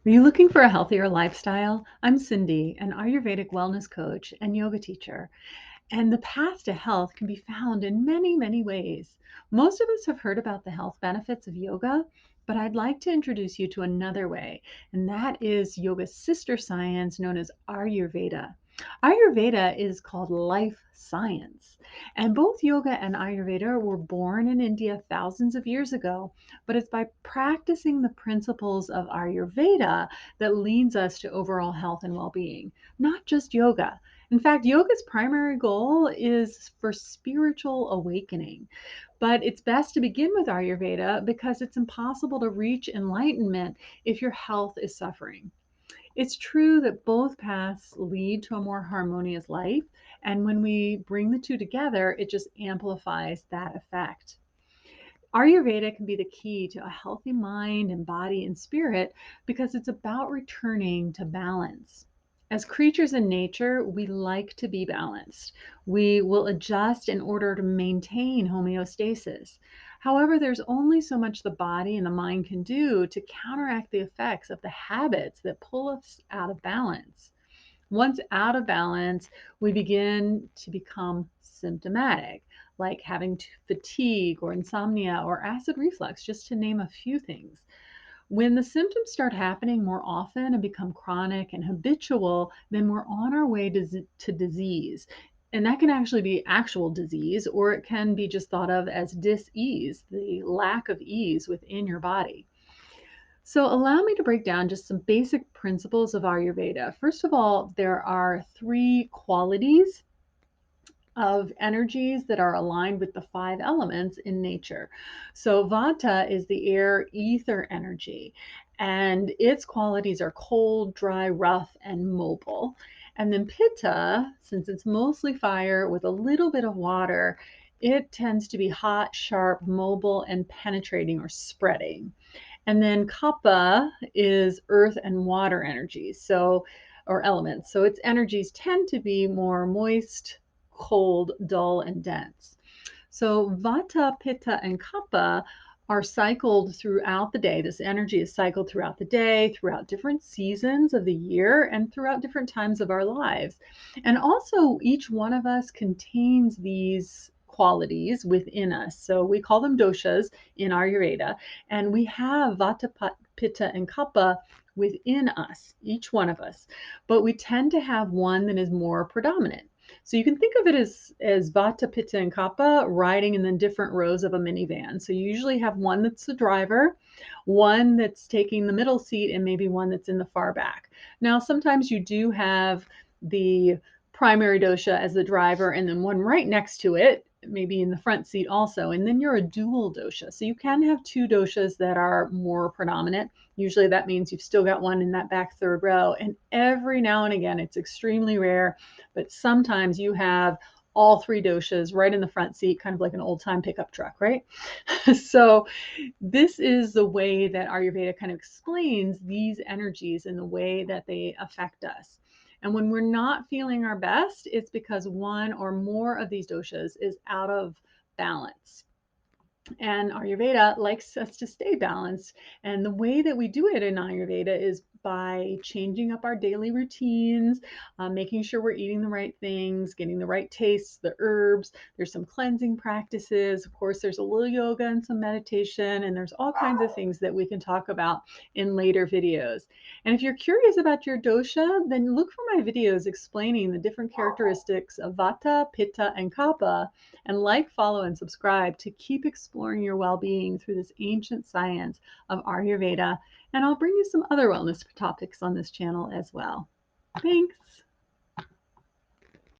Are you looking for a healthier lifestyle? I'm Cindy, an Ayurvedic wellness coach and yoga teacher, and the path to health can be found in many, many ways. Most of us have heard about the health benefits of yoga, but I'd like to introduce you to another way, and that is yoga's sister science known as Ayurveda. Ayurveda is called life science, and both yoga and Ayurveda were born in India thousands of years ago, but it's by practicing the principles of Ayurveda that leads us to overall health and well being, not just yoga. In fact, yoga's primary goal is for spiritual awakening, but it's best to begin with Ayurveda because it's impossible to reach enlightenment if your health is suffering. It's true that both paths lead to a more harmonious life, and when we bring the two together, it just amplifies that effect. Ayurveda can be the key to a healthy mind and body and spirit because it's about returning to balance. As creatures in nature, we like to be balanced. We will adjust in order to maintain homeostasis. However, there's only so much the body and the mind can do to counteract the effects of the habits that pull us out of balance. Once out of balance, we begin to become symptomatic, like having fatigue or insomnia or acid reflux, just to name a few things. When the symptoms start happening more often and become chronic and habitual, then we're on our way to disease. And that can actually be actual disease, or it can be just thought of as dis-ease, the lack of ease within your body. So, allow me to break down just some basic principles of Ayurveda. First of all, there are three qualities of energies that are aligned with the five elements in nature. So, Vata is the air ether energy, and its qualities are cold, dry, rough, and mobile. And then Pitta, since it's mostly fire with a little bit of water, it tends to be hot, sharp, mobile, and penetrating or spreading. And then Kapha is earth and water energies, so or elements. So its energies tend to be more moist, cold, dull, and dense. So Vata, Pitta, and Kapha are cycled throughout the day. This energy is cycled throughout the day, throughout different seasons of the year, and throughout different times of our lives. And also, each one of us contains these qualities within us. So we call them doshas in Ayurveda, and we have Vata, Pitta, and Kapha within us, each one of us. But we tend to have one that is more predominant. So you can think of it as Vata, Pitta, and Kapha riding in the different rows of a minivan. So you usually have one that's the driver, one that's taking the middle seat, and maybe one that's in the far back. Now, sometimes you do have the primary dosha as the driver and then one right next to it, maybe in the front seat also. And then you're a dual dosha. So you can have two doshas that are more predominant. Usually that means you've still got one in that back third row. And every now and again, it's extremely rare, but sometimes you have all three doshas right in the front seat, kind of like an old time pickup truck, right? So this is the way that Ayurveda kind of explains these energies and the way that they affect us. And when we're not feeling our best, it's because one or more of these doshas is out of balance. And Ayurveda likes us to stay balanced. And the way that we do it in Ayurveda is by changing up our daily routines, making sure we're eating the right things, getting the right tastes, the herbs. There's some cleansing practices. Of course, there's a little yoga and some meditation, and there's all kinds of things that we can talk about in later videos. And if you're curious about your dosha, then look for my videos explaining the different characteristics of Vata, Pitta, and Kapha, and like, follow, and subscribe to keep exploring your well being through this ancient science of Ayurveda. And I'll bring you some other wellness topics on this channel as well. Thanks.